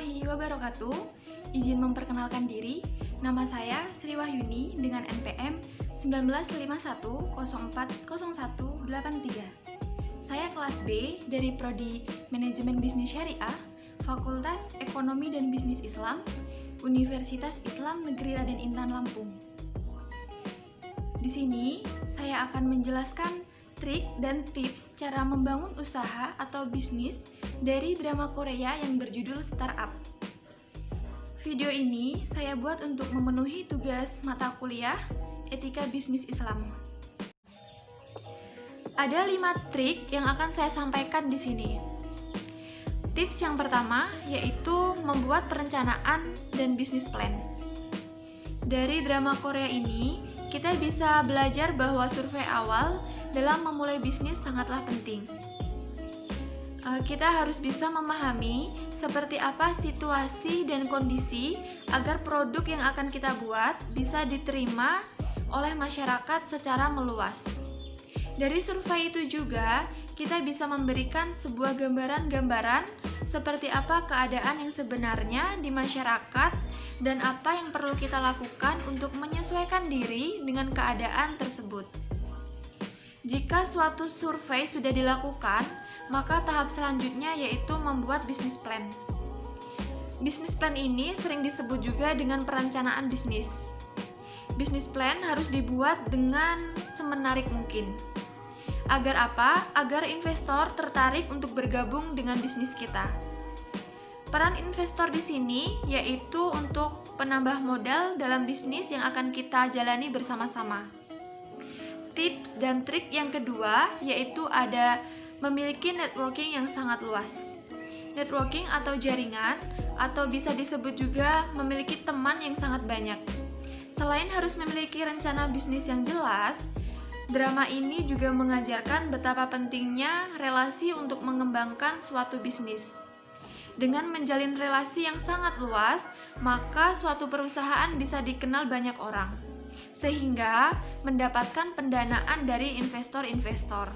warahmatullahi wabarakatuh. Izin memperkenalkan diri, nama saya Sri Wahyuni dengan NPM 1951040183. Saya kelas B dari Prodi Manajemen Bisnis Syariah, Fakultas Ekonomi dan Bisnis Islam, Universitas Islam Negeri Raden Intan Lampung. Di sini saya akan menjelaskan trik dan tips cara membangun usaha atau bisnis dari drama Korea yang berjudul Startup. Video ini saya buat untuk memenuhi tugas mata kuliah Etika Bisnis Islam. Ada 5 trik yang akan saya sampaikan di sini. Tips yang pertama yaitu membuat perencanaan dan bisnis plan. Dari drama Korea ini, kita bisa belajar bahwa survei awal dalam memulai bisnis sangatlah penting. Kita harus bisa memahami seperti apa situasi dan kondisi agar produk yang akan kita buat bisa diterima oleh masyarakat secara meluas. Dari survei itu juga, kita bisa memberikan sebuah gambaran-gambaran seperti apa keadaan yang sebenarnya di masyarakat dan apa yang perlu kita lakukan untuk menyesuaikan diri dengan keadaan tersebut. Jika suatu survei sudah dilakukan, maka tahap selanjutnya yaitu membuat bisnis plan. Bisnis plan ini sering disebut juga dengan perencanaan bisnis. Bisnis plan harus dibuat dengan semenarik mungkin. Agar apa? Agar investor tertarik untuk bergabung dengan bisnis kita. Peran investor di sini yaitu untuk penambah modal dalam bisnis yang akan kita jalani bersama-sama. Tips dan trik yang kedua yaitu ada memiliki networking yang sangat luas. Networking atau jaringan atau bisa disebut juga memiliki teman yang sangat banyak. Selain harus memiliki rencana bisnis yang jelas, drama ini juga mengajarkan betapa pentingnya relasi untuk mengembangkan suatu bisnis. Dengan menjalin relasi yang sangat luas, maka suatu perusahaan bisa dikenal banyak orang, sehingga mendapatkan pendanaan dari investor-investor.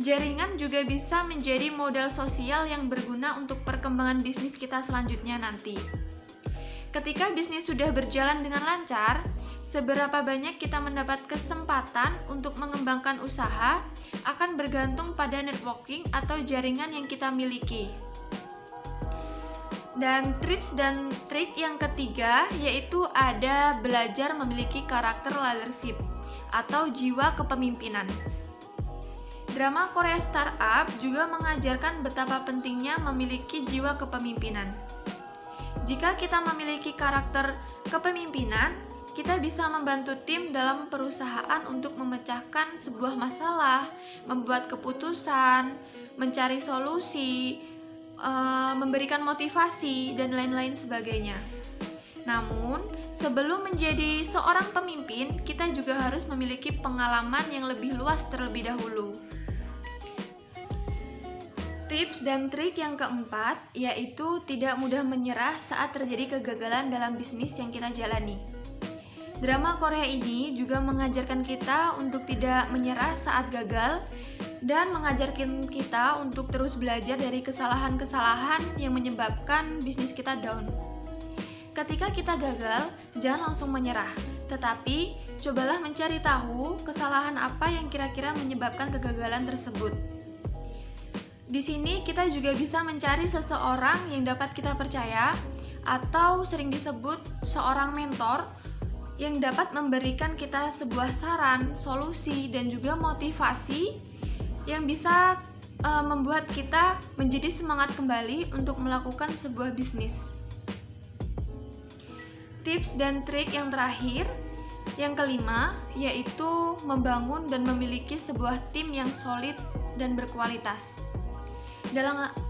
Jaringan juga bisa menjadi modal sosial yang berguna untuk perkembangan bisnis kita selanjutnya nanti. Ketika bisnis sudah berjalan dengan lancar, seberapa banyak kita mendapat kesempatan untuk mengembangkan usaha akan bergantung pada networking atau jaringan yang kita miliki. Dan tips dan trik yang ketiga yaitu ada belajar memiliki karakter leadership atau jiwa kepemimpinan. Drama Korea Startup juga mengajarkan betapa pentingnya memiliki jiwa kepemimpinan. Jika kita memiliki karakter kepemimpinan, kita bisa membantu tim dalam perusahaan untuk memecahkan sebuah masalah, membuat keputusan, mencari solusi, memberikan motivasi, dan lain-lain sebagainya. Namun, sebelum menjadi seorang pemimpin, kita juga harus memiliki pengalaman yang lebih luas terlebih dahulu. Tips dan trik yang keempat yaitu tidak mudah menyerah saat terjadi kegagalan dalam bisnis yang kita jalani. Drama Korea ini juga mengajarkan kita untuk tidak menyerah saat gagal dan mengajarkan kita untuk terus belajar dari kesalahan-kesalahan yang menyebabkan bisnis kita down. Ketika kita gagal, jangan langsung menyerah, tetapi cobalah mencari tahu kesalahan apa yang kira-kira menyebabkan kegagalan tersebut. Di sini kita juga bisa mencari seseorang yang dapat kita percaya atau sering disebut seorang mentor yang dapat memberikan kita sebuah saran, solusi, dan juga motivasi yang bisa membuat kita menjadi semangat kembali untuk melakukan sebuah bisnis. Tips dan trik yang terakhir, yang kelima, yaitu membangun dan memiliki sebuah tim yang solid dan berkualitas.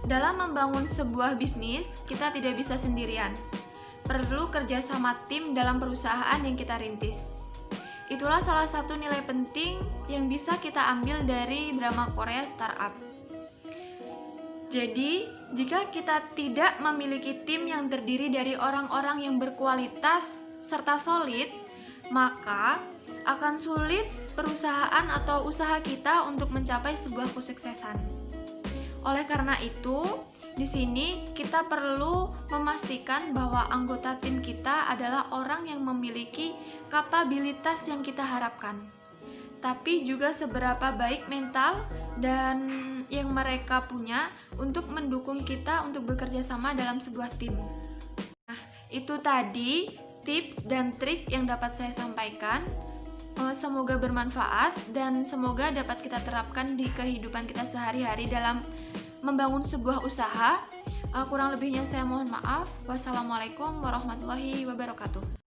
Dalam membangun sebuah bisnis, kita tidak bisa sendirian. Perlu kerjasama tim dalam perusahaan yang kita rintis. Itulah salah satu nilai penting yang bisa kita ambil dari drama Korea Startup. Jadi, jika kita tidak memiliki tim yang terdiri dari orang-orang yang berkualitas serta solid, maka akan sulit perusahaan atau usaha kita untuk mencapai sebuah kesuksesan. Oleh karena itu, Di sini kita perlu memastikan bahwa anggota tim kita adalah orang yang memiliki kapabilitas yang kita harapkan. Tapi juga seberapa baik mental dan yang mereka punya untuk mendukung kita untuk bekerja sama dalam sebuah tim. Nah, itu tadi tips dan trik yang dapat saya sampaikan. Semoga bermanfaat dan semoga dapat kita terapkan di kehidupan kita sehari-hari dalam membangun sebuah usaha. Kurang lebihnya saya mohon maaf. Wassalamualaikum warahmatullahi wabarakatuh.